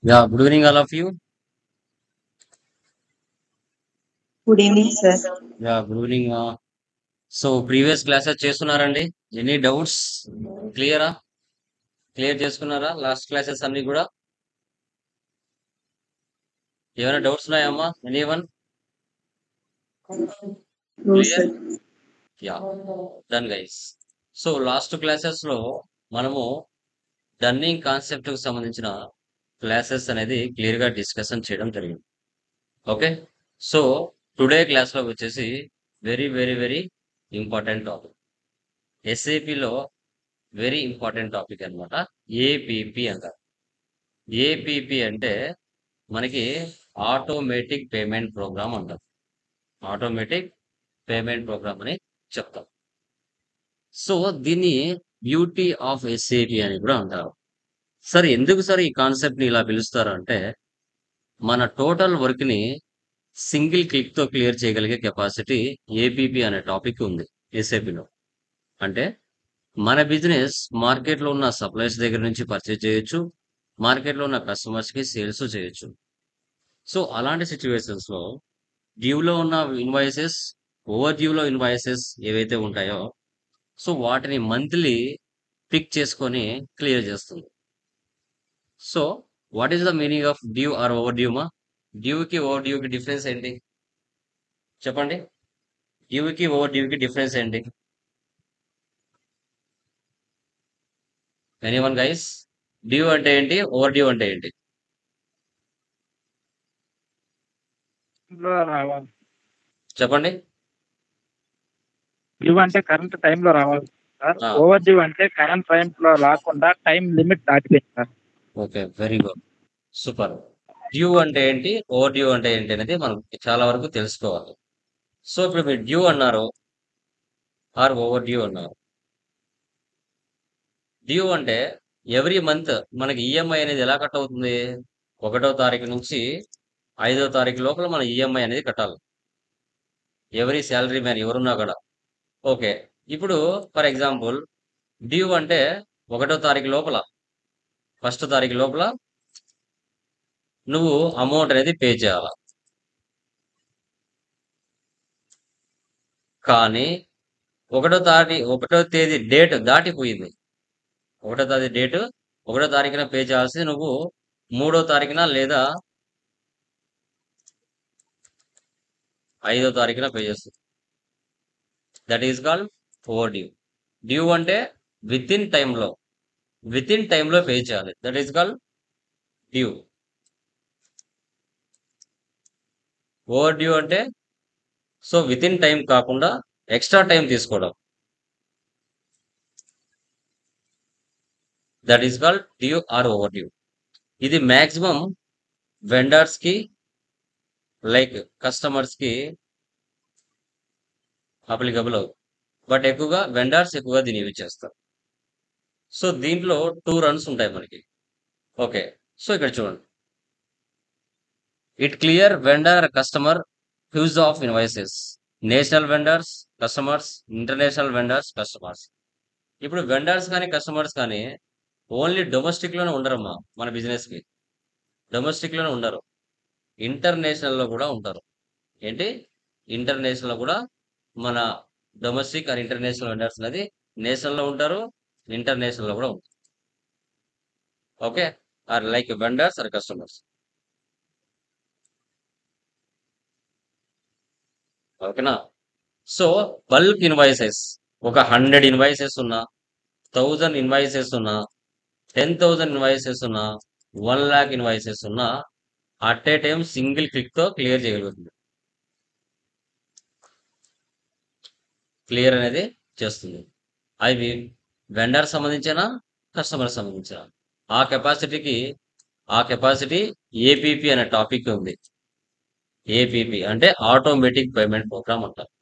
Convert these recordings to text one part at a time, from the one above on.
Yeah, good evening, all of you. Good evening, sir. Yeah, good evening. So, previous classes చేస్తున్నారండి? Any doubts? క్లియరా? Clear చేసుకున్నారా? Last classes అన్ని కూడా ఏమైనా doubts ఉన్నాయమ్మా? Anyone? No, clear? sir. Yeah, done guys. So, last classes లో మనము dunning concept కు సంబంధించిన క్లాసెస్ అనేది క్లియర్ గా డిస్కషన్ చేయడం జరిగింది. ఓకే, సో టుడే క్లాస్ లో వచ్చేసి very very very important topic. ఎస్ఏపిలో వెరీ ఇంపార్టెంట్ టాపిక్ అన్నమాట. ఏపీపీ అంటారు. ఏపీపీ అంటే మనకి ఆటోమేటిక్ పేమెంట్ ప్రోగ్రామ్ అంటారు. ఆటోమేటిక్ పేమెంట్ ప్రోగ్రామ్ అని చెప్తాం. సో దీన్ని బ్యూటీ ఆఫ్ ఎస్ఏపి అని కూడా అంటారు. సార్ ఎందుకు సార్ ఈ కాన్సెప్ట్ ని ఇలా పిలుస్తారు అంటే, మన టోటల్ వర్క్ ని సింగిల్ క్లిక్ తో క్లియర్ చేయగలిగే కెపాసిటీ ఏపీపీ అనే టాపిక్ ఉంది ఎస్ఏపిలో. అంటే మన బిజినెస్ మార్కెట్ లో ఉన్న సప్లైర్స్ దగ్గర నుంచి పర్చేజ్ చేయొచ్చు, మార్కెట్ లో ఉన్న కస్టమర్స్ కి సేల్స్ చేయొచ్చు. సో అలాంటి సిచ్యువేషన్స్ లో డ్యూ లో ఉన్న ఇన్వాయిసెస్, ఓవర్ డ్యూ లో ఇన్వాయిసెస్ ఏవైతే ఉంటాయో, సో వాటిని మంత్లీ పిక్ చేసుకొని క్లియర్ చేస్తుంది. So what is the meaning of due or over due మా? డ్యూ కి ఓవర్ డ్యూ కి డిఫరెన్స్ ఏంటి చెప్పండి? డ్యూ కి ఓవర్ డ్యూ కి డిఫరెన్స్ ఏంటి? Anyone guys? డ్యూ అంటే ఏంటి, ఓవర్ డ్యూ అంటే ఏంటి? లో రావాలి. చెప్పండి. డ్యూ అంటే కరెంట్ టైంలో రావాలి సార్. ఆ, ఓవర్ డ్యూ అంటే కరెంట్ టైంలో రాకుండా టైం లిమిట్ దాటిపోయింది sir. Okay, very good, super. Due అంటే ఏంటి, ఓవర్ డ్యూ అంటే ఏంటి అనేది మనం చాలా వరకు తెలుసుకోవాలి. సో ఇప్పుడు మీరు డ్యూ అన్నారు ఆర్ ఓవర్ డ్యూ అన్నారు. డ్యూ అంటే ఎవ్రీ మంత్ మనకి ఈఎంఐ అనేది ఎలా కట్ అవుతుంది? 1వ తారీఖు నుంచి 5వ తారీఖు లోపల మన ఈఎంఐ అనేది కట్టాలి. ఎవరీ శాలరీ మ్యాన్ ఎవరున్నా కూడా. ఓకే, ఇప్పుడు ఫర్ ఎగ్జాంపుల్ డ్యూ అంటే 1వ తారీఖు లోపల, 1st తారీఖు లోపల నువ్వు అమౌంట్ అనేది పే చేయాలి. కానీ 1వ తేదీ డేట్ దాటిపోయింది. 1వ తేదీ డేట్, 1వ తారీఖున పే చేయాల్సి నువ్వు 3వ తారీఖున లేదా 5వ తారీఖున పే చేస్తుంది. That is called over due. Due అంటే విత్ ఇన్ టైంలో, విత్ ఇన్ టైంలో పే చేయాలి. That is called due. Over due అంటే సో విత్ ఇన్ టైం కాకుండా ఎక్స్ట్రా టైం తీసుకోవడం. That is called due or over due. ఇది maximum vendors కి, like customers కి అప్లికబుల్ అవుతుంది. బట్ ఎక్కువగా వెండర్స్ ఎక్కువగా దీన్ని యూజ్ చేస్తారు. సో దీంట్లో 2 రన్స్ ఉంటాయి మనకి. ఓకే, సో ఇక్కడ చూడండి. It clear vendor customer huge of invoices. National vendors customers, international vendors customers. ఇప్పుడు వెండర్స్ కానీ కస్టమర్స్ కానీ ఓన్లీ డొమెస్టిక్ లోనే ఉండరమ్మా. మన బిజినెస్ కి డొమెస్టిక్ లోనే ఉండరు, ఇంటర్నేషనల్ లో కూడా ఉంటారు. ఏంటి? ఇంటర్నేషనల్ లో కూడా మన డొమెస్టిక్ అండ్ ఇంటర్నేషనల్ వెండర్స్ అనేది నేషనల్ లో ఉంటారు, ఇంటర్నేషనల్ లో కూడా ఉంటారు. Okay, or like vendors or customers. ఓకేనా? సో బల్క్ ఇన్వాయిసెస్, ఒక 100 ఇన్వాయిసెస్ ఉన్నా, 1000 ఇన్వాయిసెస్ ఉన్నా, 10,000 ఇన్వాయిసెస్ ఉన్నా, 1 lakh ఇన్వాయిసెస్ ఉన్నా at a time single click తో క్లియర్ చేయగలుగుతుంది. క్లియర్ అనేది చేస్తుంది. అవి వెండర్ సంబంధించిన, కస్టమర్ సంబంధించిన ఆ కెపాసిటీకి, ఆ కెపాసిటీ ఏపీపీ అనే టాపిక్ ఉంది. ఏపీపీ అంటే ఆటోమేటిక్ పేమెంట్ ప్రోగ్రామ్ అంటారు.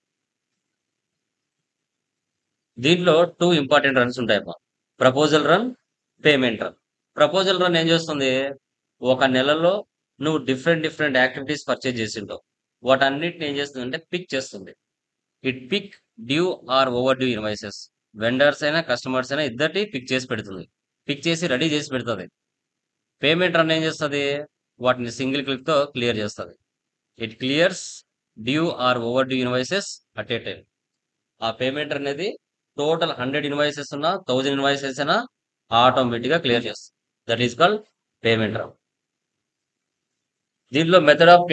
దీంట్లో 2 ఇంపార్టెంట్ రన్స్ ఉంటాయమ్మా. Proposal run, payment run. Proposal run ఏం చేస్తుంది? ఒక నెలలో నువ్వు డిఫరెంట్ డిఫరెంట్ యాక్టివిటీస్ పర్చేజ్ చేసింటావు, వాటన్నిటిని ఏం చేస్తుందంటే పిక్ చేస్తుంది. It pick due or over due invoices. Vendors అయినా కస్టమర్స్ అయినా ఇద్దరిని పిక్ చేసి పెడుతుంది. పిక్ చేసి రెడీ చేసి పెడుతుంది. పేమెంట్ రన్ ఏం చేస్తుంది, వాటిని సింగిల్ క్లిక్ తో క్లియర్ చేస్తుంది. It clears due or over due invoices at a time. ఆ పేమెంట్ అనేది టోటల్ 100 ఇన్వాయిసెస్ ఉన్నా 1000 ఇన్వాయిసెస్ అయినా ఆటోమేటిక్ గా క్లియర్ చేస్తుంది. That is called payment run. దీంట్లో మెథడ్ ఆఫ్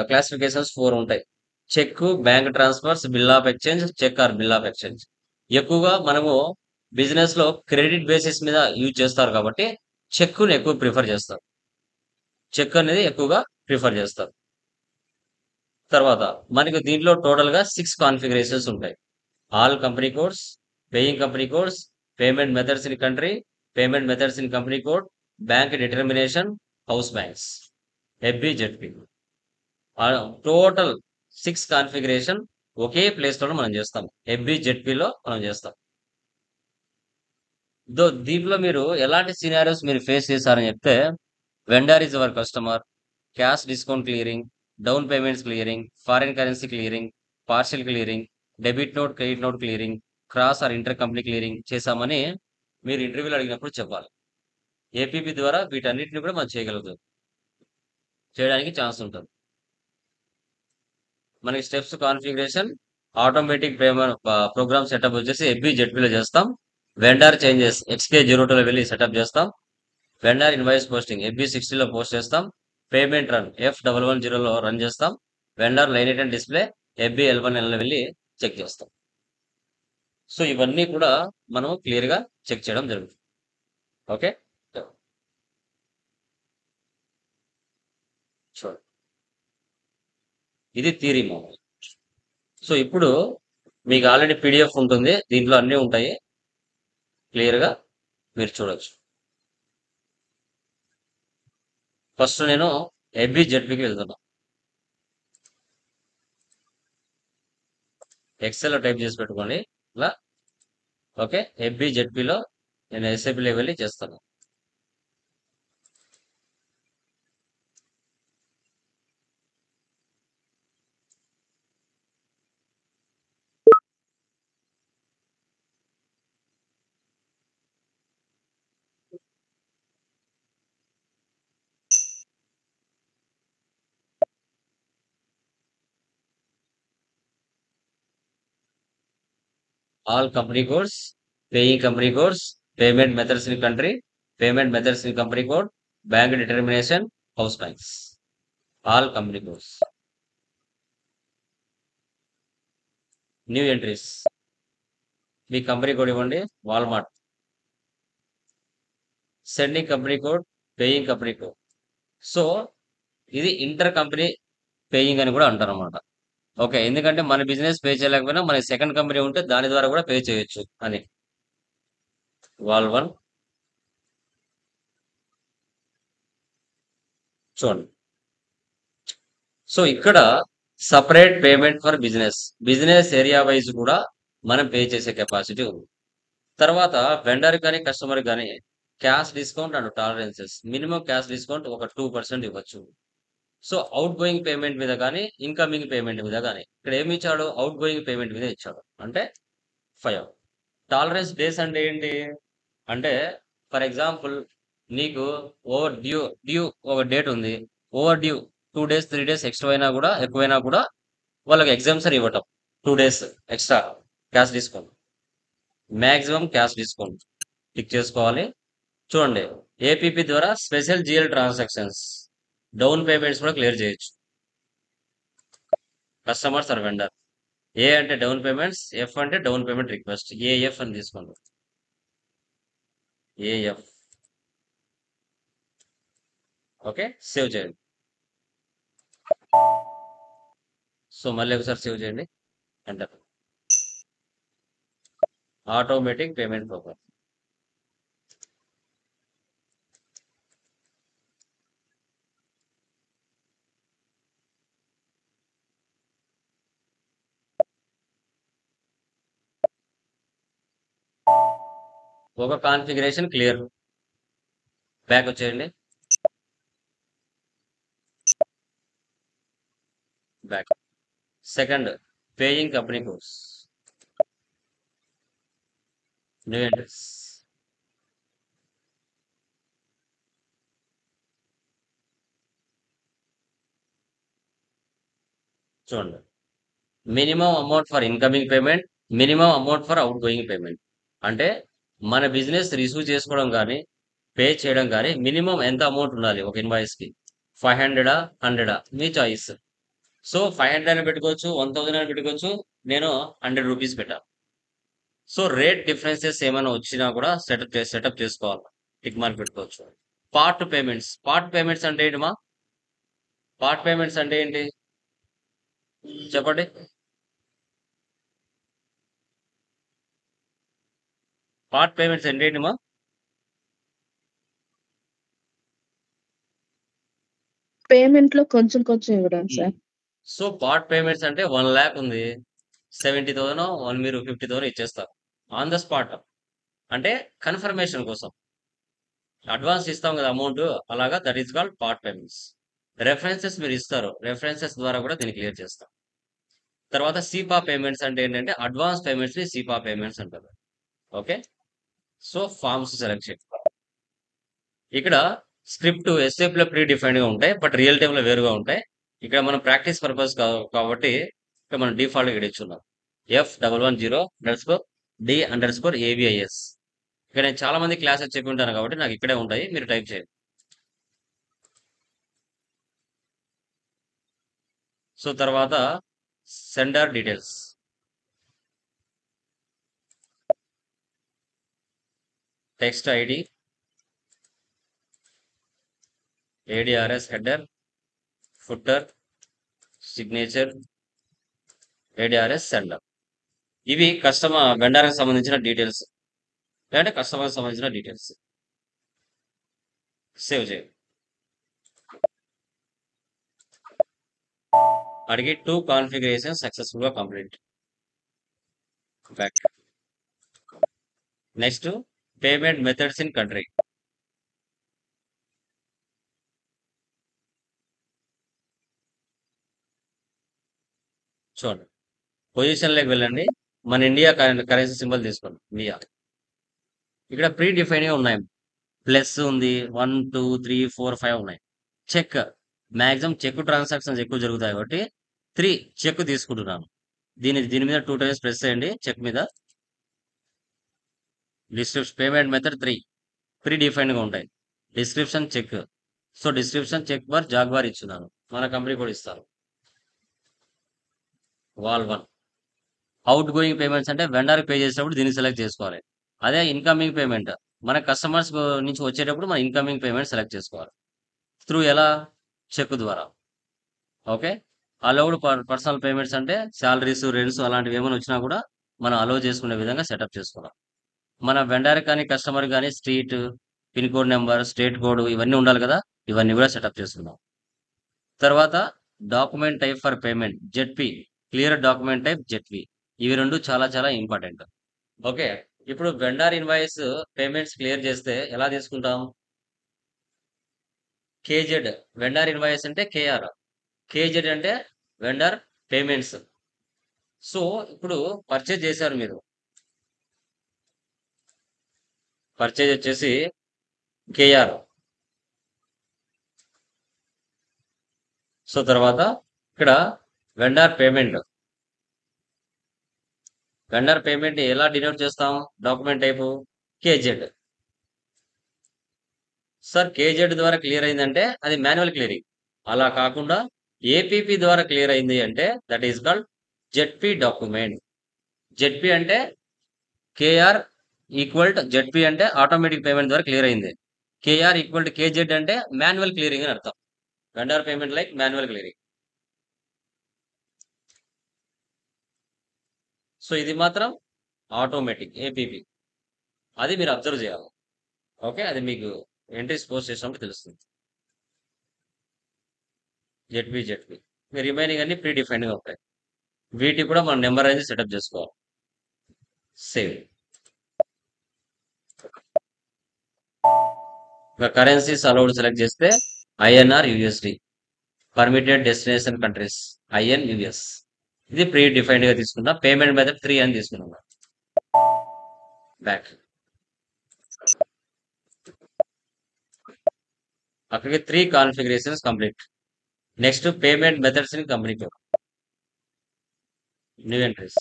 క్లాసిఫికేషన్స్ 4 ఉంటాయి. Cheque, bank transfers, bill of exchange, cheque or bill of exchange. ఎక్కువగా మనము బిజినెస్ లో క్రెడిట్ బేసిస్ మీద యూజ్ చేస్తారు కాబట్టి చెక్ ని ఎక్కువ ప్రిఫర్ చేస్తారు. చెక్ అనేది ఎక్కువగా ప్రిఫర్ చేస్తారు. తర్వాత మనకి దీంట్లో టోటల్ గా 6 కాన్ఫిగరేషన్స్ ఉంటాయి. All company codes, paying company codes, payment methods in country, payment methods in company code, bank determination, house banks, FB, ZP. Total 6 configuration okay place లో మనం చేస్తాం. ఎఫ్బి, జెడ్పిలో మనం చేస్తాం. దీంట్లో మీరు ఎలాంటి సినారియోస్ మీరు ఫేస్ చేశారని చెప్తే, vendor is our customer, cash discount clearing, down payments clearing, foreign currency clearing, partial clearing, debit note, credit note clearing, cross are inter company clearing చేశామని మీరు ఇంటర్వ్యూలో అడిగినప్పుడు చెప్పాలి. ఏపీపీ ద్వారా వీటన్నిటిని కూడా మనం చేయడానికి ఛాన్స్ ఉంటుంది. మనకి steps configuration, automatic program setup వచ్చేసి ఎఫ్బి, జెడ్పీలో చేస్తాం. వెండర్ చేంజెస్ XK02లో వెళ్ళి సెటప్ చేస్తాం. వెండర్ ఇన్వాయిస్ పోస్టింగ్ FB60లో పోస్ట్ చేస్తాం. పేమెంట్ రన్ F110లో రన్ చేస్తాం. Vendor line item display FB11L వెళ్ళి చెక్ చేస్తాం. సో ఇవన్నీ కూడా మనం క్లియర్ గా చెక్ చేయడం జరుగుతుంది. ఓకే, చూడండి, ఇది థియరీ మోడల్. సో ఇప్పుడు మీకు ఆల్రెడీ PDF ఉంటుంది, దీంట్లో అన్నీ ఉంటాయి, క్లియర్ గా మీరు చూడొచ్చు. ఫస్ట్ నేను FB, జెడ్పీకి వెళ్తున్నా. ఎక్సెల్ టైప్ చేసి పెట్టుకోండి ఇలా. ఓకే, FB, జెడ్పీలో నేను SAPలో వెళ్ళి చేస్తాను. All company codes, paying company codes, payment methods in country, payment methods in company code, bank determination, house banks, all company codes. New entries, మీ కంపెనీ కోడ్ ఇవ్వండి, Walmart. Sending company code, paying company code. So ఇది intercompany paying అని కూడా అంటారు అన్నమాట. Okay, ఎందుకంటే మన business pay చేయలేకపోయినా మన సెకండ్ కంపెనీ ఉంటే దాని ద్వారా కూడా పే చేయొచ్చు అని. వాల్1 చూడండి. సో ఇక్కడ separate payment for business area wise కూడా మనం పే చేసే కెపాసిటీ ఉంది. తర్వాత వెండర్ కానీ కస్టమర్ కానీ cash discount and tolerances, minimum cash discount ఒక 2% ఇవ్వచ్చు. సో అవుట్ గోయింగ్ పేమెంట్ మీద కానీ ఇన్కమింగ్ పేమెంట్ మీద కానీ ఇక్కడ ఏమి ఇచ్చాడు, అవుట్ గోయింగ్ పేమెంట్ మీద ఇచ్చాడు అంటే 5. టాలరెన్స్ డేస్ అంటే ఏంటి అంటే, ఫర్ ఎగ్జాంపుల్ నీకు ఓవర్ డ్యూ ఒక డేట్ ఉంది, over due 2 days 3 days extra అయినా కూడా ఎక్కువైనా కూడా వాళ్ళకి ఎగ్జామ్షన్ ఇవ్వటం. 2 days extra cash discount, maximum cash discount tick చేసుకోవాలి. చూడండి, ఏపీపీ ద్వారా special GL transactions, down payments కూడా క్లియర్ చేయొచ్చు. Customers or vendor. ఏ అంటే డౌన్ పేమెంట్స్, ఎఫ్ అంటే డౌన్ పేమెంట్ రిక్వెస్ట్, ఏఎఫ్ అని తీసుకోండి. ఏఎఫ్. ఓకే, సేవ్ చేయండి. సో మళ్ళీ ఒకసారి సేవ్ చేయండి, ఎంటర్. Automatic payment program. ఒక కాన్ఫిగరేషన్ క్లియర్. బ్యాక్ వచ్చేయండి, back. Second, paying company course, new entries. చూడండి, minimum amount for incoming payment, minimum amount for outgoing payment. అంటే మన బిజినెస్ రిసీవ్ చేసుకోవడం కానీ పే చేయడం కానీ మినిమం ఎంత అమౌంట్ ఉండాలి ఒక ఇన్వాయిస్ కి? 500, 100 మీ చాయిస్. సో 500 అని పెట్టుకోవచ్చు, 1000 అని పెట్టుకోవచ్చు. నేను 100 రూపీస్ పెట్టాను. సో రేట్ డిఫరెన్సెస్ ఏమైనా వచ్చినా కూడా సెటప్ చేసుకోవాలి, టిక్ మార్క్ పెట్టుకోవచ్చు. పార్ట్ పేమెంట్స్ అంటే ఏంటి మా? పార్ట్ పేమెంట్స్ అంటే ఏంటి చెప్పండి? పార్ట్ పేమెంట్స్ అంటే ఏంటి మా? పేమెంట్ లో కొంచెం కొంచెం ఇవ్వడం సార్. సో పార్ట్ పేమెంట్స్ అంటే 1 lakh ఉంది, 70,000 మీరు 50,000 ఇచ్చేస్తారు ఆన్ ద స్పాట్. అంటే కన్ఫర్మేషన్ కోసం అడ్వాన్స్ ఇస్తాం కదా అమౌంట్, అలాగా that is called part payments. References మీరు ఇస్తారు, రెఫరెన్సెస్ ద్వారా కూడా దీన్ని క్లియర్ చేస్తాం. తర్వాత సిపా పేమెంట్స్ అంటే ఏంటంటే అడ్వాన్స్ పేమెంట్స్ ని సిపా పేమెంట్స్ అంటారు. ఓకే, సో ఫార్మ్స్ సెలెక్ట్ చేయండి. ఇక్కడ స్క్రిప్ట్ ఎస్ఏపీ లో ప్రీ డిఫైన్డ్ గా ఉంటాయి, బట్ రియల్ టైమ్ లో వేరుగా ఉంటాయి. ఇక్కడ మనం ప్రాక్టీస్ పర్పస్ కాబట్టి ఇక్కడ మనం డిఫాల్ట్ ఇక్కడ ఇచ్చున్నాం F1101_D_AVIS. ఇక్కడ నేను చాలా మంది క్లాసెస్ చెప్పి ఉంటాను కాబట్టి నాకు ఇక్కడే ఉంటాయి, మీరు టైప్ చేయండి. సో తర్వాత sender details, text ID, ADRS header, footer, signature, ADRS sender. ఇవి వెండర్ కి సంబంధించిన డీటెయిల్స్, లేదంటే కస్టమర్ కి సంబంధించిన డీటెయిల్స్. సేవ్ చేయండి. అడిగి 2 కాన్ఫిగరేషన్ సక్సెస్ఫుల్ గా complete. Back. Next payment methods in country. చూడండి, పొజిషన్ లోకి వెళ్ళండి, మన ఇండియా కరెన్సీ సింబల్ తీసుకోండి, ఇండియా. ఇక్కడ ప్రీ డిఫైన్ గా ఉన్నాయి, ప్లస్ ఉంది, 1 2 3 4 5 ఉన్నాయి. చెక్, మాక్సిమం చెక్ ట్రాన్సాక్షన్స్ ఎక్కువ జరుగుతాయి కాబట్టి 3 చెక్ తీసుకుంటున్నాను. దీని మీద 2 టైమ్స్ ప్రెస్ చేయండి, చెక్ మీద. Description payment method 3 pre defined గా ఉంటాయి. Description check, so description check bar Jaguar ఇచ్చున్నాను, మన కంపెనీ కూడా ఇస్తారు. వాల్ 1 అవుట్ గోయింగ్ పేమెంట్స్ అంటే వెండర్ పే చేసేటప్పుడు దీన్ని సెలెక్ట్ చేసుకోవాలి. అదే ఇన్కమింగ్ పేమెంట్ మన కస్టమర్స్ నుంచి వచ్చేటప్పుడు మన ఇన్కమింగ్ పేమెంట్ సెలెక్ట్ చేసుకోవాలి. త్రూ ఎలా? చెక్ ద్వారా. ఓకే, అలౌడ్ పర్సనల్ పేమెంట్స్ అంటే శాలరీస్, రెంట్స్ అలాంటివి ఏమైనా వచ్చినా కూడా మనం అలౌ చేసుకునే విధంగా సెటప్ చేసుకోవాలి. మన వెండర్ కానీ కస్టమర్ కానీ street, pin code number, state code ఇవన్నీ ఉండాలి కదా, ఇవన్నీ కూడా సెటప్ చేసుకుందాం. తర్వాత document type for payment ZP, clear document type ZP. ఇవి రెండు చాలా చాలా ఇంపార్టెంట్. ఓకే, ఇప్పుడు వెండర్ ఇన్వాయిస్ పేమెంట్స్ క్లియర్ చేస్తే ఎలా తీసుకుంటాం? కేజెడ్ వెండర్ ఇన్వాయిస్ అంటే కేఆర్, కేజెడ్ అంటే వెండర్ పేమెంట్స్. సో ఇప్పుడు పర్చేజ్ చేశారు మీరు, పర్చేజ్ వచ్చేసి కేఆర్. సో తర్వాత ఇక్కడ వెండర్ పేమెంట్, వెండర్ పేమెంట్ ఎలా డినోట్ చేస్తాం? Document type KZ. Sir KZ ద్వారా క్లియర్ అయిందంటే అది మాన్యువల్ క్లియరింగ్. అలా కాకుండా ఏపీపీ ద్వారా క్లియర్ అయింది అంటే that is called ZP document. ZP అంటే కేఆర్ ఈక్వల్ టు జెడ్పీ అంటే ఆటోమేటిక్ పేమెంట్ ద్వారా క్లియర్ అయింది. కేఆర్ ఈక్వల్ టు కేజెడ్ అంటే మాన్యువల్ క్లియరింగ్ అని అర్థం. Vendor payment like manual clearing. So ఇది మాత్రం ఆటోమేటిక్ ఏపీపీ, అది మీరు అబ్జర్వ్ చేయాలి. ఓకే, అది మీకు ఎంట్రీస్ పోస్ట్ చేసినప్పుడు తెలుస్తుంది. జెడ్పీ రిమైనింగ్ అన్ని ప్రీ డిఫైన్డ్ గా ఉంటాయి, వీటికి కూడా మనం నెంబర్ అనేది సెటప్ చేసుకోవాలి. సేవ్. కరెన్సీస్ అలౌడ్ సెలెక్ట్ చేస్తే INR USD, permitted destination countries IN US. ఇది ప్రీ డిఫైన్డ్ గా తీసుకున్నా. పేమెంట్ మెథడ్ 3 అని తీసుకున్నా. బ్యాక్. అక్కడికి 3 configurations complete. Next payment methods in company పేరు. New entries,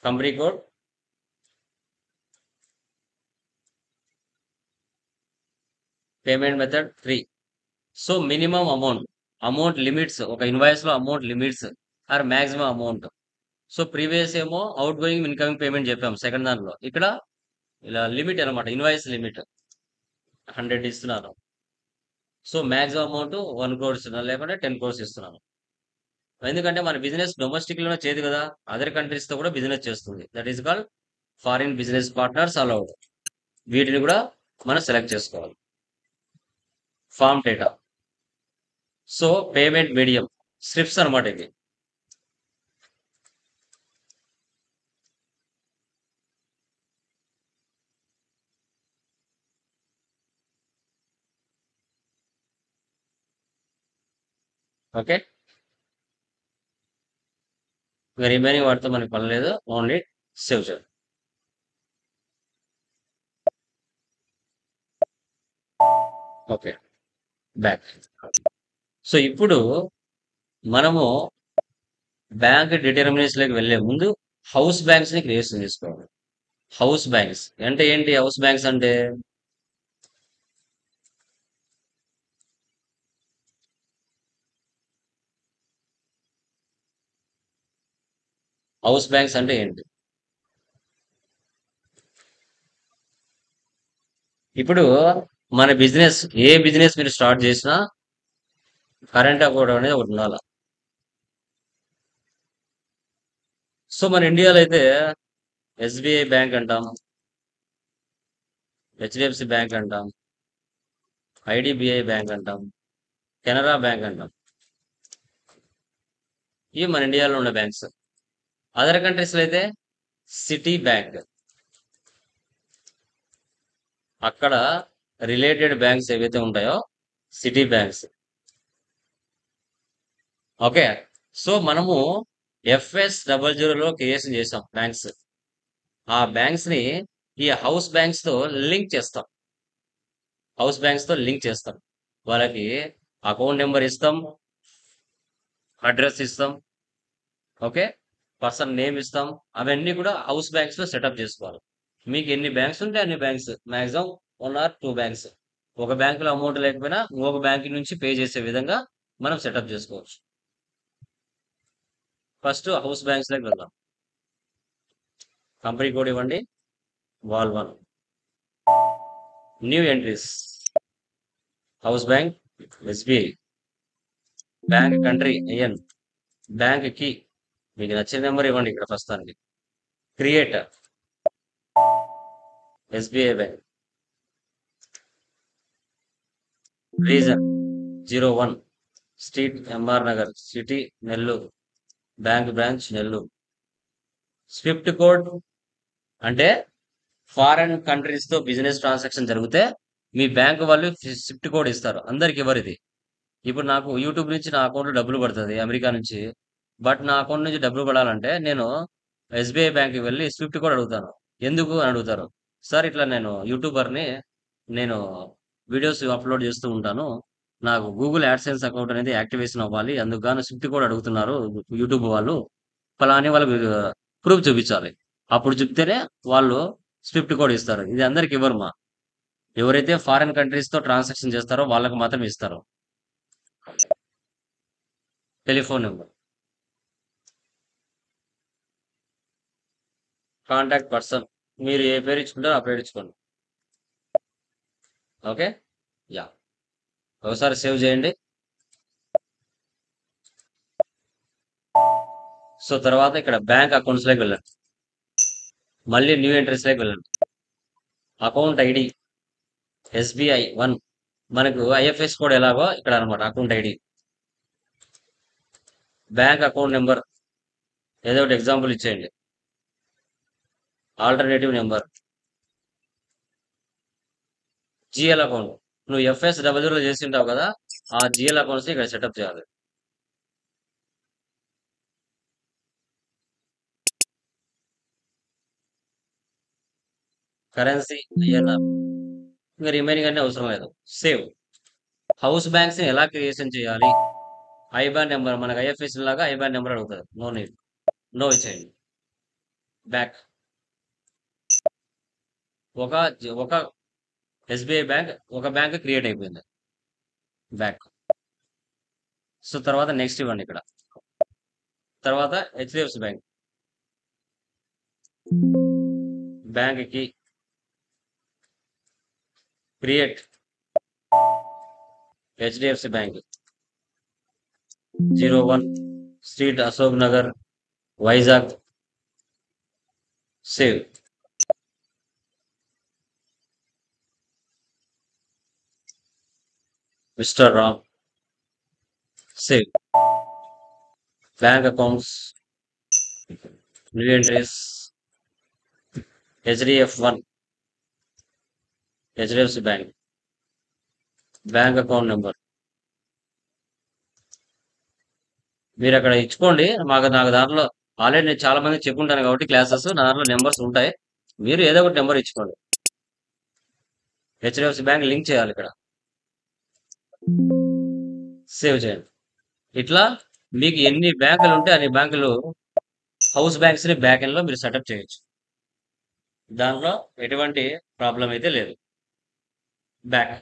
company code, payment method 3. So minimum amount limits, ఒక invoice లో amount limits or maximum amount. So previous ఏమో అవుట్ గోయింగ్ ఇన్కమింగ్ పేమెంట్ చెప్పాం second దానిలో. ఇక్కడ ఇలా limit అనమాట, invoice limit 100 ఇస్తున్నాను. సో మాక్సిమం అమౌంట్ 1 crore ఇస్తున్నాను, లేకుంటే 10 crores ఇస్తున్నాను. ఎందుకంటే మన బిజినెస్ డొమెస్టిక్ లోనే చేయదు కదా, అదర్ కంట్రీస్ తో కూడా బిజినెస్ చేస్తుంది. That is called foreign business partners allowed. వీటిని కూడా మనం సెలెక్ట్ చేసుకోవాలి. Form data, so payment medium strips అనమాట ఇది. ఓకే, ఇంకా రిమైనింగ్ వాటితో మనకి పని లేదు, ఓన్లీ సేవ్ చేయాలి. Okay, back. సో ఇప్పుడు మనము బ్యాంక్ డిటర్మినేషన్ లోకి వెళ్లే ముందు హౌస్ బ్యాంక్స్ ని క్రియేషన్ చేసుకోవాలి. హౌస్ బ్యాంక్స్ అంటే ఏంటి? హౌస్ బ్యాంక్స్ అంటే హౌస్ బ్యాంక్స్ అంటే ఏంటి? ఇప్పుడు మన బిజినెస్, ఏ బిజినెస్ మీరు స్టార్ట్ చేసినా కరెంట్ అకౌంట్ అనేది ఒకటి ఉండాలి. సో మన ఇండియాలో అయితే ఎస్బీఐ బ్యాంక్ అంటాం, హెచ్డిఎఫ్సి బ్యాంక్ అంటాం, ఐడిబిఐ బ్యాంక్ అంటాం, కెనరా బ్యాంక్ అంటాం. ఇవి మన ఇండియాలో ఉన్న బ్యాంక్స్. అదర్ కంట్రీస్ లో అయితే సిటీ బ్యాంక్, అక్కడ రిలేటెడ్ బ్యాంక్స్ ఏవైతే ఉంటాయో సిటీ బ్యాంక్స్. ఓకే, సో మనము FS00లో క్రియేషన్ చేసాం బ్యాంక్స్. ఆ బ్యాంక్స్ ని ఈ హౌస్ బ్యాంక్స్ తో లింక్ చేస్తాం. హౌస్ బ్యాంక్స్ తో లింక్ చేస్తాం. వాళ్ళకి అకౌంట్ నెంబర్ ఇస్తాం, అడ్రస్ ఇస్తాం, ఓకే, పర్సన్ నేమ్ ఇస్తాం. అవన్నీ కూడా హౌస్ బ్యాంక్స్ లో సెటప్ చేసుకోవాలి. మీకు ఎన్ని బ్యాంక్స్ ఉంటే అన్ని బ్యాంక్స్, మాక్సిమం 1 or 2 బ్యాంక్స్. ఒక బ్యాంకులో అమౌంట్ లేకపోయినా ఇంకొక బ్యాంక్ నుంచి పే చేసే విధంగా మనం సెటప్ చేసుకోవచ్చు. ఫస్ట్ హౌస్ బ్యాంక్స్ లోకి వెళ్దాం. కంపెనీ కోడ్ ఇవ్వండి, wall 1. New entries, house bank SBI, bank country IN, bank కి మీకు నచ్చిన నెంబర్ ఇవ్వండి ఇక్కడ ప్రస్తుతానికి. Create SBI bank, reason 01, street MR Nagar, city Nellore, bank branch Nellore. Swift code అంటే ఫారెన్ కంట్రీస్ తో బిజినెస్ ట్రాన్సాక్షన్ జరిగితే మీ బ్యాంక్ వాళ్ళు స్విఫ్ట్ కోడ్ ఇస్తారు. అందరికి ఇవ్వరు ఇది. ఇప్పుడు నాకు యూట్యూబ్ నుంచి నా అకౌంట్ లో డబ్బులు పడుతుంది అమెరికా నుంచి. బట్ నా అకౌంట్ నుంచి డబ్బులు పడాలంటే నేను ఎస్బీఐ బ్యాంక్కి వెళ్ళి స్విఫ్ట్ కోడ్ అడుగుతాను. ఎందుకు అని అడుగుతారు. సార్ ఇట్లా నేను యూట్యూబర్ని, నేను వీడియోస్ అప్లోడ్ చేస్తూ ఉంటాను, నాకు గూగుల్ యాడ్సెన్స్ అకౌంట్ అనేది యాక్టివేషన్ అవ్వాలి, అందుకు గాను స్విఫ్ట్ కోడ్ అడుగుతున్నారు యూట్యూబ్ వాళ్ళు, ఫలాని వాళ్ళకి ప్రూఫ్ చూపించాలి. అప్పుడు చెప్తేనే వాళ్ళు స్విఫ్ట్ కోడ్ ఇస్తారు. ఇది అందరికి ఇవ్వరు మా. ఎవరైతే ఫారిన్ కంట్రీస్ తో ట్రాన్సాక్షన్ చేస్తారో వాళ్ళకి మాత్రం ఇస్తారు. టెలిఫోన్ నెంబర్, కాంటాక్ట్ పర్సన్, మీరు ఏ పేరు ఇచ్చుకుంటారో ఆ పేరు ఇచ్చుకోండి. ఓకే, యా, ఒకసారి సేవ్ చేయండి. సో తర్వాత ఇక్కడ బ్యాంక్ అకౌంట్స్ లోకి వెళ్ళండి, మళ్ళీ న్యూ ఎంట్రీస్ లోకి వెళ్ళండి. అకౌంట్ ఐడి SBI 1, మనకు IFS కోడ్ ఎలాగో ఇక్కడ అనమాట. Account ID, bank account number ఏదో ఒకటి ఎగ్జాంపుల్ ఇచ్చేయండి, ఆల్టర్నేటివ్ నెంబర్, GL అకౌంట్. నువ్వు FS00లో చేసి ఉంటావు కదా, ఆ GL అకౌంట్స్ ఇక్కడ సెటప్ చేయాలి. కరెన్సీ INR, ఇంకా రిమైనింగ్ అన్ని అవసరం లేదు. సేవ్. హౌస్ బ్యాంక్స్ ని ఎలా క్రియేషన్ చేయాలి? IBAN నెంబర్, మనకు IFS లాగా IBAN నెంబర్ అడుగుతుంది. No need. నో ఇచ్చేయండి. బ్యాక్ ఒక ఒక ఎస్బీఐ బ్యాంక్ ఒక బ్యాంక్ క్రియేట్ అయిపోయింది. బ్యాక్. సో తర్వాత నెక్స్ట్ ఇవ్వండి ఇక్కడ. తర్వాత హెచ్డిఎఫ్సి బ్యాంక్. బ్యాంక్కి create HDFC bank 01 street Ashok Nagar Vizag. Save. Mister Ram. Save. Bank accounts new entries HDF1 HDFC bank. Bank account number మీరు అక్కడ ఇచ్చుకోండి. నాకు దాంట్లో ఆల్రెడీ నేను చాలా మంది చెప్పుకుంటాను కాబట్టి క్లాసెస్ నా దాంట్లో నెంబర్స్ ఉంటాయి. మీరు ఏదో ఒకటి నెంబర్ ఇచ్చుకోండి. హెచ్డిఎఫ్సి బ్యాంక్ లింక్ చేయాలి ఇక్కడ. సేవ్ చేయండి. ఇట్లా మీకు ఎన్ని బ్యాంకులు ఉంటే అన్ని బ్యాంకులు హౌస్ బ్యాంక్స్ ని బ్యాక్ ఎండ్ లో మీరు సెటప్ చేయొచ్చు. దాంట్లో ఎటువంటి ప్రాబ్లం అయితే లేదు. బ్యాక్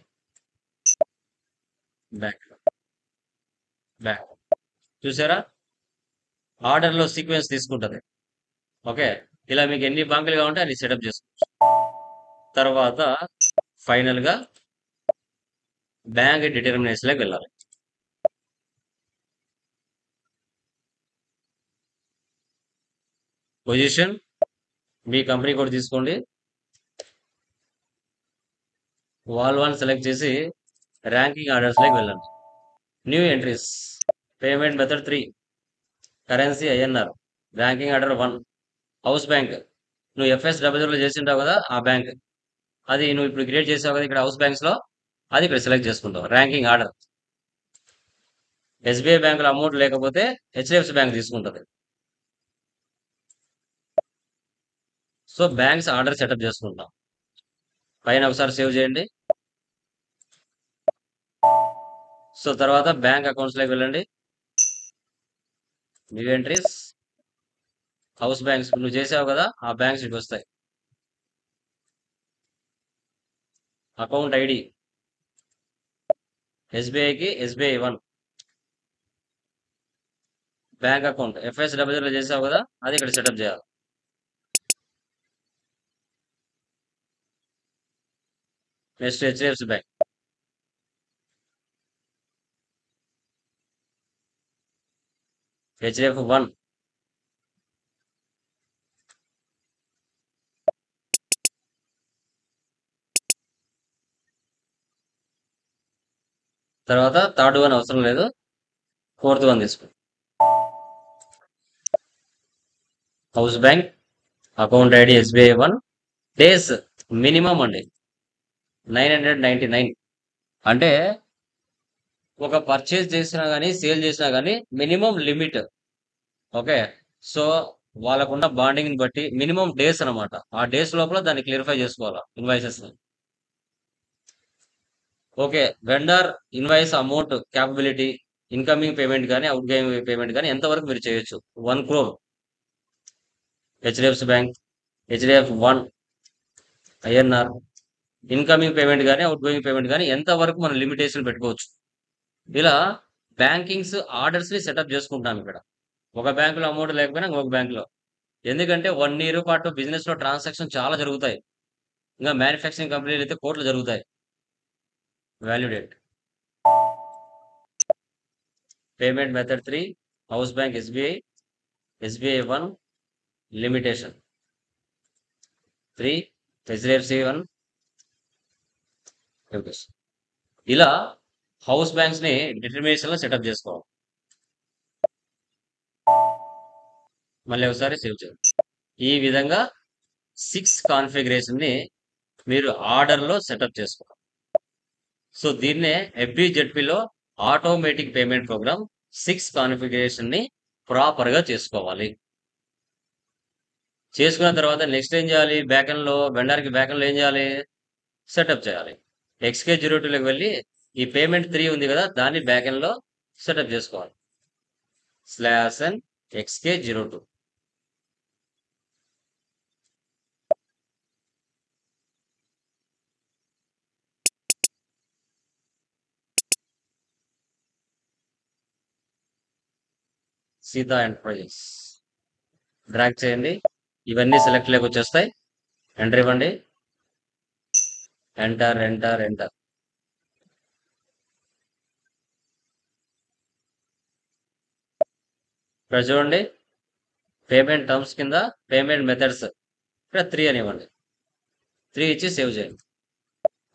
బ్యాక్ బ్యాక్ చూసారా, ఆర్డర్ లో సీక్వెన్స్ తీసుకుంటది. ఓకే, ఇలా మీకు ఎన్ని బ్యాంకులు కావాలంటే అన్ని సెటప్ చేసుకోవచ్చు. తర్వాత ఫైనల్ గా బ్యాంక్ డిటర్మినేషన్ లోకి వెళ్ళాలి. పొజిషన్ మీ కంపెనీ కూడా తీసుకోండి. వాల్ 1 సెలెక్ట్ చేసి ర్యాంకింగ్ ఆర్డర్స్ లోకి వెళ్ళండి. New entries payment method 3 currency INR ranking order 1 house bank. నువ్వు FSWలో చేసింటావు కదా ఆ బ్యాంక్, అది నువ్వు ఇప్పుడు క్రియేట్ చేసావు కదా ఇక్కడ హౌస్ బ్యాంక్స్ లో, అది ఇక్కడ సెలెక్ట్ చేసుకుంటావు. ర్యాంకింగ్ ఆర్డర్ SBI బ్యాంకులో అమౌంట్ లేకపోతే HDFC బ్యాంక్ తీసుకుంటుంది. సో బ్యాంక్స్ ఆర్డర్ సెటప్ చేసుకుంటాం. పైన ఒకసారి సేవ్ చేయండి. సో తర్వాత బ్యాంక్ అకౌంట్స్ లోకి వెళ్ళండి. న్యూ ఎంట్రీస్ హౌస్ బ్యాంక్స్ నువ్వు చేసావు కదా ఆ బ్యాంక్స్ ఇటు వస్తాయి. అకౌంట్ ఐడి SBIకి SBI1 బ్యాంక్ అకౌంట్ FSWలో చేసావు కదా అది ఇక్కడ సెటప్ చేయాలి. Next HDFC bank. HDF1 తర్వాత థర్డ్ వన్ అవసరం లేదు, ఫోర్త్ వన్ తీసుకో. House bank account ID SBI1 days minimum అండి 999. అంటే ఒక పర్చేజ్ చేసినా కానీ సేల్ చేసినా కానీ మినిమం లిమిట్. ఓకే, సో వాళ్ళకున్న బాండింగ్ బట్టి మినిమం డేస్ అనమాట. ఆ డేస్ లోపల దాన్ని క్లియరిఫై చేసుకోవాలా invoices. Okay, vendor invoice amount capability incoming payment కానీ అవుట్ గోయింగ్ పేమెంట్ కానీ ఎంతవరకు మీరు చేయొచ్చు. 1 crore HDFC bank HDF1 INR incoming payment కానీ అవుట్ గోయింగ్ పేమెంట్ కానీ ఎంతవరకు మనం లిమిటేషన్ పెట్టుకోవచ్చు. ఇలా బ్యాంకింగ్స్ ఆర్డర్స్ ని సెటప్ చేసుకుంటాం ఇక్కడ. ఒక బ్యాంకులో అమౌంట్ లేకపోయినా ఇంకొక బ్యాంకులో. ఎందుకంటే 1 year పాటు బిజినెస్ లో ట్రాన్సాక్షన్ చాలా జరుగుతాయి. ఇంకా మ్యానుఫ్యాక్చరింగ్ కంపెనీలు అయితే కోట్లు జరుగుతాయి. Value date payment method 3 house bank SBI SBI1 limitation 3 HDFC1. ఇలా హౌస్ బ్యాంక్స్ ని డిటర్మినేషన్ లో సెటప్ చేసుకోవాలి. మళ్ళీ ఒకసారి సేవ్ చేయండి. ఈ విధంగా 6 కాన్ఫిగరేషన్ ని మీరు ఆర్డర్ లో సెటప్ చేసుకోవాలి. సో దీన్నే FBZPలో ఆటోమేటిక్ పేమెంట్ ప్రోగ్రామ్ 6 కాన్ఫిగరేషన్ ని ప్రాపర్ గా చేసుకోవాలి. చేసుకున్న తర్వాత నెక్స్ట్ ఏం చేయాలి, బ్యాకెండ్ లో వెండర్ కి బ్యాకెండ్ లో ఏం చేయాలి, సెటప్ చేయాలి. XK02లోకి వెళ్ళి ఈ పేమెంట్ 3 ఉంది కదా దాన్ని బ్యాకెండ్ లో సెటప్ చేసుకోవాలి. /n XK02 Sita enterprises drag చేయండి. ఇవన్నీ సెలెక్ట్ లోకి వచ్చేస్తాయి. ఎంటర్ ఇవ్వండి. Enter enter enter. ఇక్కడ చూడండి, పేమెంట్ టర్మ్స్ కింద పేమెంట్ మెథడ్స్ ఇక్కడ 3 అని ఇవ్వండి. 3 ఇచ్చి సేవ్ చేయండి.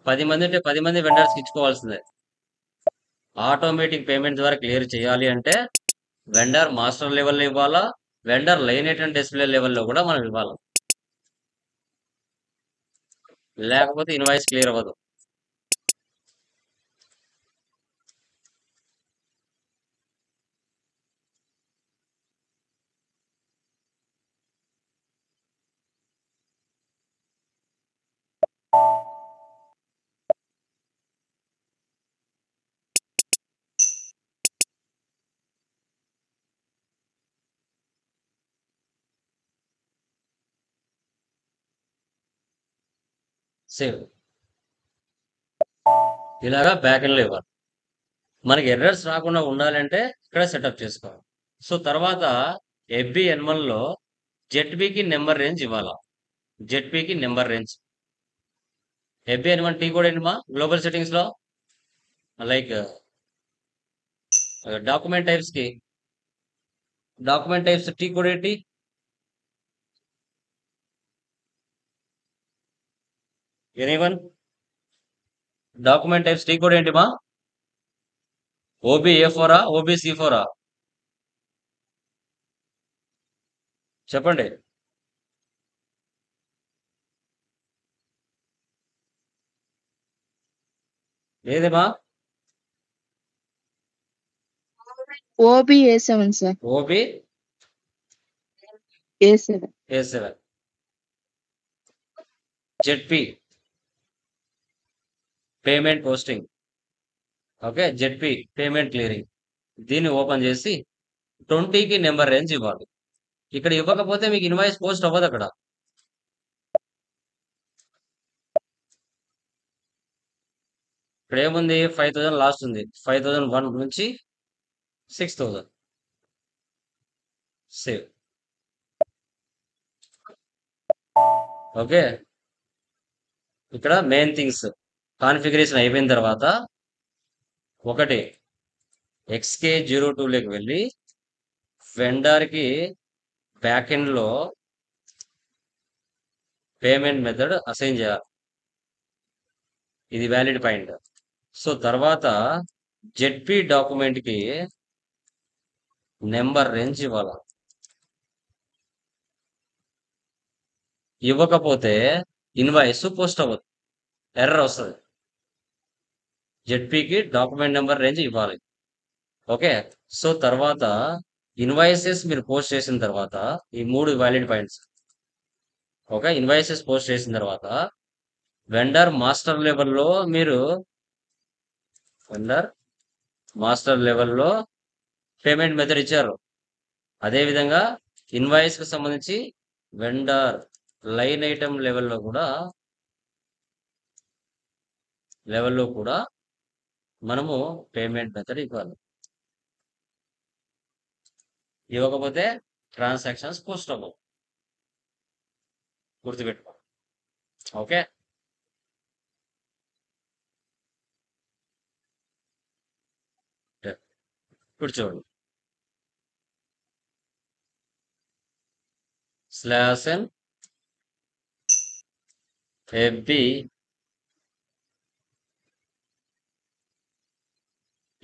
10 మంది ఉంటే 10 మంది వెండర్స్కి ఇచ్చుకోవాల్సిందే. ఆటోమేటిక్ పేమెంట్ ద్వారా క్లియర్ చేయాలి అంటే వెండర్ మాస్టర్ లెవెల్లో ఇవ్వాలా, వెండర్ లైన్ ఐటమ్ డిస్ప్లే లెవెల్లో కూడా మనం ఇవ్వాలి. లేకపోతే ఇన్వాయిస్ క్లియర్ అవ్వదు. సేవ్. ఇలాగా బ్యాక్ ఎండ్లో ఇవ్వాలి. మనకి ఎర్రర్స్ రాకుండా ఉండాలంటే ఇక్కడ సెటప్ చేసుకోవాలి. సో తర్వాత FBN1 లో జెడ్బీకి నెంబర్ రేంజ్ ఇవ్వాలా. జెడ్పీకి number range. FBN1 T code ఏంటి మా గ్లోబల్ సెట్టింగ్స్ లో? Like document types T code ఏంటి? Anyone? Document types T code ఏంటి మా? OBA4 OBC4 చెప్పండి. ఏదేమా? OBA7 sir. A7. A7. ZP payment posting. Okay, ZP payment clearing. దీన్ని ఓపెన్ చేసి 20కి నెంబర్ రేంజ్ ఇవ్వాలి. ఇక్కడ ఇవ్వకపోతే మీకు ఇన్వాయిస్ పోస్ట్ అవ్వదు. అక్కడ ఇక్కడ ఏముంది? 5000 లాస్ట్ ఉంది. 5001 నుంచి 6000. సేవ్. ఓకే, ఇక్కడ మెయిన్ థింగ్స్ కాన్ఫిగరేషన్ అయిపోయిన తర్వాత ఒకటి XK02లోకి వెళ్ళి వెండర్కి బ్యాక్ ఎండ్ లో పేమెంట్ మెథడ్ అసైన్ చేయాలి. ఇది వ్యాలిడ్ పాయింట్. సో తర్వాత జెడ్పీ డాక్యుమెంట్ కి నెంబర్ రేంజ్ ఇవ్వాలి. ఇవ్వకపోతే ఇన్వాయిస్ పోస్ట్ అవ్వదు, ఎర్రర్ వస్తుంది. జెడ్పీకి డాక్యుమెంట్ నెంబర్ రేంజ్ ఇవ్వాలి. ఓకే, సో తర్వాత ఇన్వాయిసెస్ మీరు పోస్ట్ చేసిన తర్వాత ఈ 3 valid points. Okay, invoices post చేసిన తర్వాత వెండర్ మాస్టర్ లెవెల్లో పేమెంట్ మెథడ్ ఇచ్చారు. అదేవిధంగా ఇన్వాయిస్ కి సంబంధించి వెండర్ లైన్ ఐటమ్ లెవెల్లో కూడా మనము పేమెంట్ మెథడ్ ఇవ్వాలి. ఇవ్వకపోతే ట్రాన్సాక్షన్స్ పోస్ట్ అవ్వవు. గుర్తుపెట్టుకో. ఓకే, ఇప్పుడు చూడండి. /n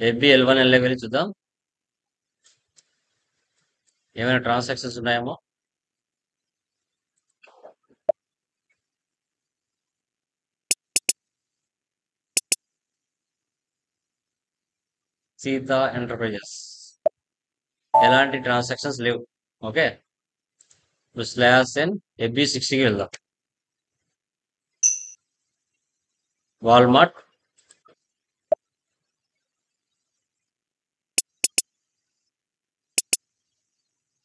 FBL1 వెళ్ళి చూద్దాం ఏమైనా ట్రాన్సాక్షన్స్ ఉన్నాయేమో. సీతా ఎంటర్ప్రైజెస్ ఎలాంటి ట్రాన్సాక్షన్స్ లేవు. ఓకే, ఇప్పుడు /n FB60కి వెళ్దాం. Walmart,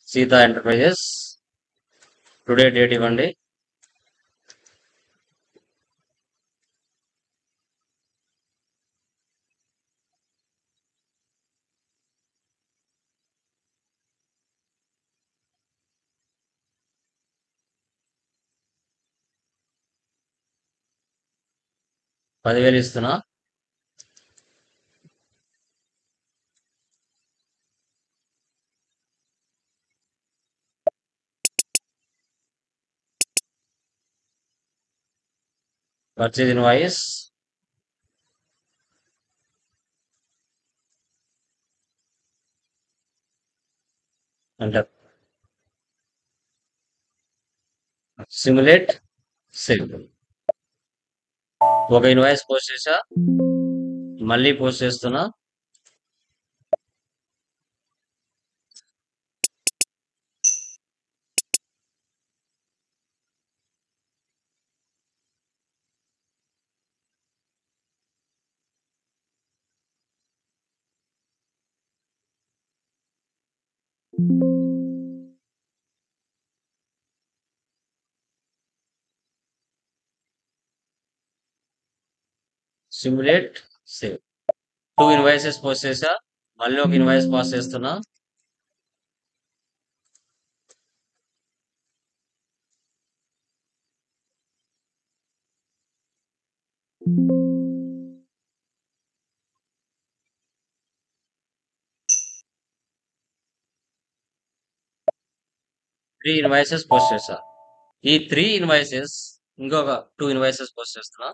Sita enterprises, today date ఇవ్వండి. 10,000 ఇస్తున్నా. Purchase invoice enter. Simulate save. ఒక ఇన్వాయిస్ పోస్ట్ చేసా, మళ్ళీ పోస్ట్ చేస్తున్నా. Simulate save. 2 ఇన్వాయిసెస్ పోస్ట్ చేసా, మళ్ళీ ఒక ఇన్వాయిస్ పాస్ చేస్తున్నా. త్రీ ఇన్వాయిసెస్ పోస్ట్ చేసా. ఈ 3 ఇన్వాయిసెస్ ఇంకొక 2 ఇన్వాయిసెస్ పోస్ట్ చేస్తున్నా.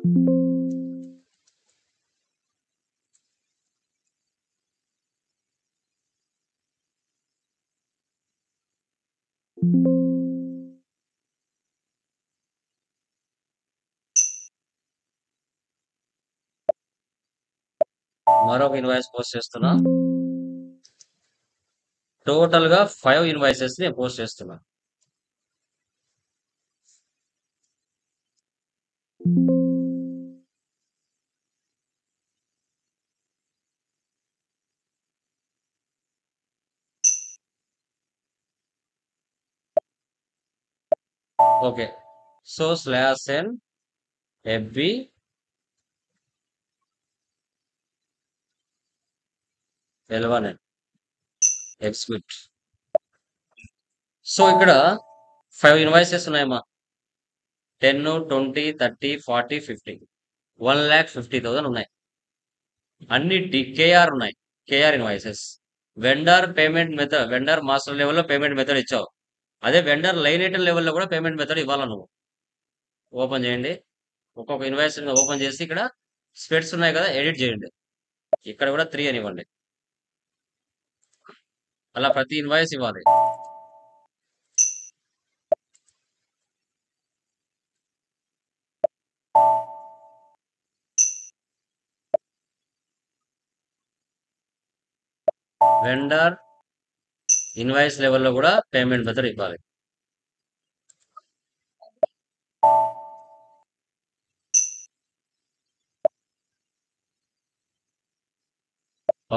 మరొక ఇన్వాయిస్ పోస్ట్ చేస్తున్నా. టోటల్ గా 5 ఇన్వాయిసెస్ నేను పోస్ట్ చేస్తున్నా. Okay. So slash N FB L1N execute. So ఇక్కడ 5 ఇన్వాయిసెస్ ఉన్నాయమ్మా. 10, 20, 30, 40, 50. 1,50,000 ఉన్నాయి. అన్ని కేఆర్ ఉన్నాయి. KR invoices. Vendor payment method, vendor master లెవెల్లో పేమెంట్ మెథడ్ ఇచ్చావు. అదే వెండర్ లైన్ ఐటమ్ లెవెల్లో కూడా పేమెంట్ మెథడ్ ఇవ్వాలా నువ్వు. ఓపెన్ చేయండి. ఒక్కొక్క ఇన్వాయిస్ ఓపెన్ చేసి ఇక్కడ స్ప్రెడ్స్ ఉన్నాయి కదా, ఎడిట్ చేయండి. ఇక్కడ కూడా 3 అని ఇవ్వండి. అలా ప్రతి ఇన్వాయిస్ ఇవ్వాలి. వెండర్ ఇన్వాయిస్ లెవెల్లో కూడా పేమెంట్ మెథడ్ ఇవ్వాలి.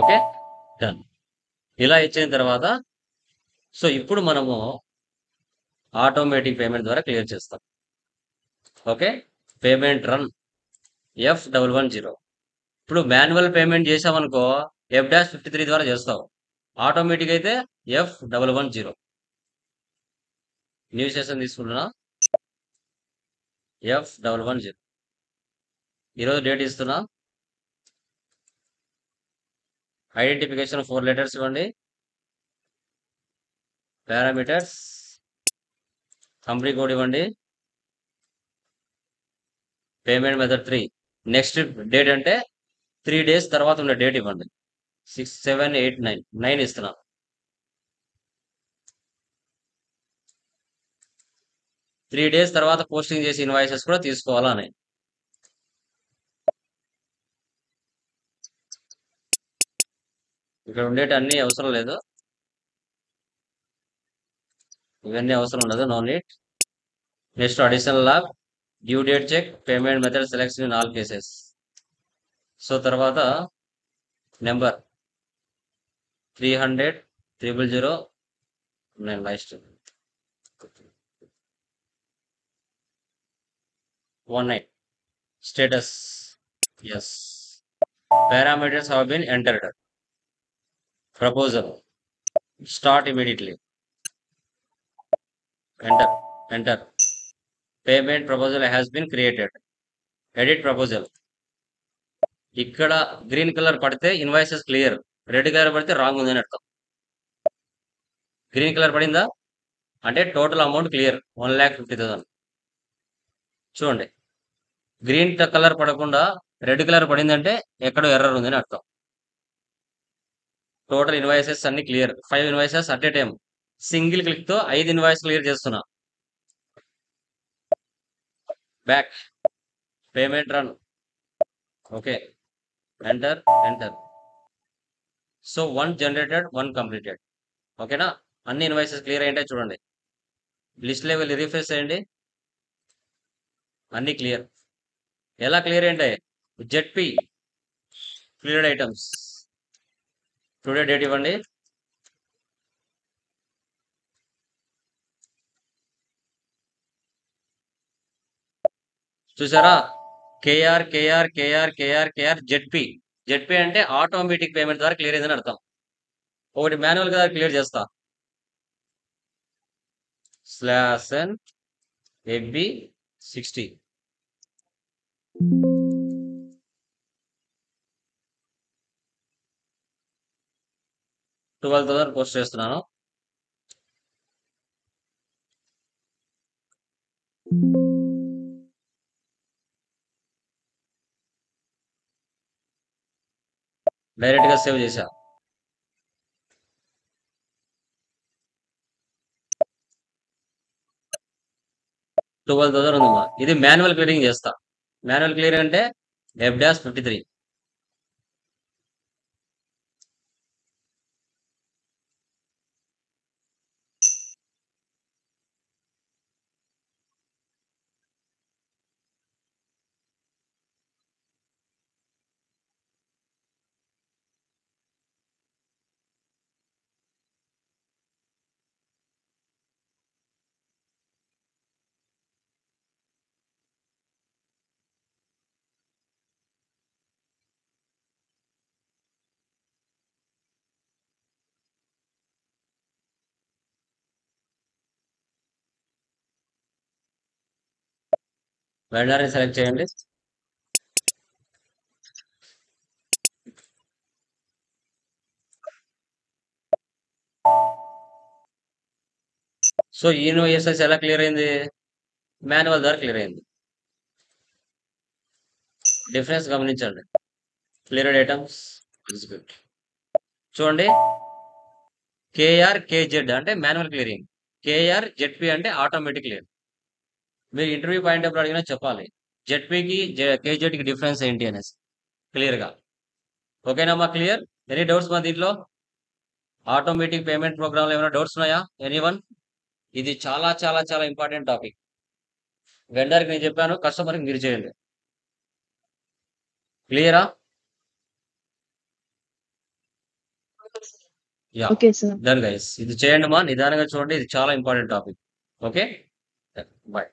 Okay, done. ఇలా ఇచ్చిన తర్వాత సో ఇప్పుడు మనము ఆటోమేటిక్ పేమెంట్ ద్వారా క్లియర్ చేస్తాం. Okay, payment run F110. ఇప్పుడు మాన్యువల్ పేమెంట్ చేసామనుకో F-53 ద్వారా చేస్తావు. ఆటోమేటిక్ అయితే F110. న్యూ సెషన్ తీసుకుంటున్నా. F110. ఈరోజు డేట్ ఇస్తున్నా. ఐడెంటిఫికేషన్ 4 లెటర్స్ ఇవ్వండి. పారామీటర్స్ కంపెనీ కోడ్ ఇవ్వండి. Payment method 3. నెక్స్ట్ డేట్ అంటే 3 days తర్వాత ఉన్న డేట్ ఇవ్వండి. 6, 7, 8, 9. 9 ఇస్తున్నా. త్రీ డేస్ తర్వాత పోస్టింగ్ చేసి ఇన్వాయిసెస్ కూడా తీసుకోవాలా అని. ఇక్కడ ఉండేటి అన్ని అవసరం లేదు, ఇవన్నీ అవసరం ఉండదు, no need. Next additional log, due date check, payment method selection in all cases. So తర్వాత నెంబర్ 300 000 నేను last 19. Status S. Parameters have been entered. Proposal start immediately. enter. Payment proposal has been created. Edit proposal. ఇక్కడ green colour పడితే invoices clear, red colour పడితే wrong ఉందని అర్థం. Green colour పడిందా అంటే total amount clear 1,50,000. చూడండి, green colour పడకుండా red colour పడిందంటే ఎక్కడో ఎర్రర్ ఉందని అర్థం. టోటల్ ఇన్వాయిసెస్ అన్ని clear, 5 invoices at a time. Single click తో 5 ఇన్వాయిస్ క్లియర్ చేస్తున్నా. Back, payment run, okay, enter. So 1 generated, 1 completed. ఓకేనా? అన్ని ఇన్వాయిసెస్ క్లియర్ అయ్యింటే చూడండి, లిస్ట్ లెవెల్ రిఫ్రెష్ చేయండి, అన్ని క్లియర్. ఎలా క్లియర్ అయ్యింటాయి? ZP cleared items. Today date ఇవ్వండి. చూసారా? కేఆర్ జెడ్పీ అంటే ఆటోమేటిక్ పేమెంట్ ద్వారా క్లియర్ అయిందని అర్థం. ఒకటి మాన్యువల్ గా క్లియర్ చేస్తా. /n FB 60. $12,000 పోస్ట్ చేస్తున్నాను. డైరెక్ట్ గా సేవ్ చేశా. $12,000 ఉందమ్మా. ఇది మాన్యువల్ క్లియరింగ్ చేస్తా. మాన్యువల్ క్లియర్ అంటే F-53. వెండర్ ని సెలెక్ట్ చేయండి. సో ఈ ఇన్వాయిసెస్ ఎలా క్లియర్ అయింది? మాన్యువల్ ద్వారా క్లియర్ అయింది. డిఫరెన్స్ గమనించండి. Cleared items execute. చూడండి, KR/KZ అంటే మాన్యువల్ క్లియరింగ్, KR/ZP అంటే ఆటోమేటిక్ క్లియర్. మీరు ఇంటర్వ్యూ పాయింట్ అప్పుడు అడిగినా చెప్పాలి జెడ్పీకి KZ కి డిఫరెన్స్ ఏంటి అనేసి క్లియర్ గా. ఓకేనమ్మా? క్లియర్? ఎనీ డౌట్స్ మా దీంట్లో? ఆటోమేటిక్ పేమెంట్ ప్రోగ్రామ్ లో ఏమైనా డౌట్స్ ఉన్నాయా? ఎనీవన్? ఇది చాలా చాలా చాలా ఇంపార్టెంట్ టాపిక్. వెండర్ కి నేను చెప్పాను, కస్టమర్ కి మీరు చేయండి. క్లియరా? Yeah, okay sir. Done guys. ఇది చేయండి మా, నిదానంగా చూడండి, ఇది చాలా ఇంపార్టెంట్ టాపిక్. Okay, bye.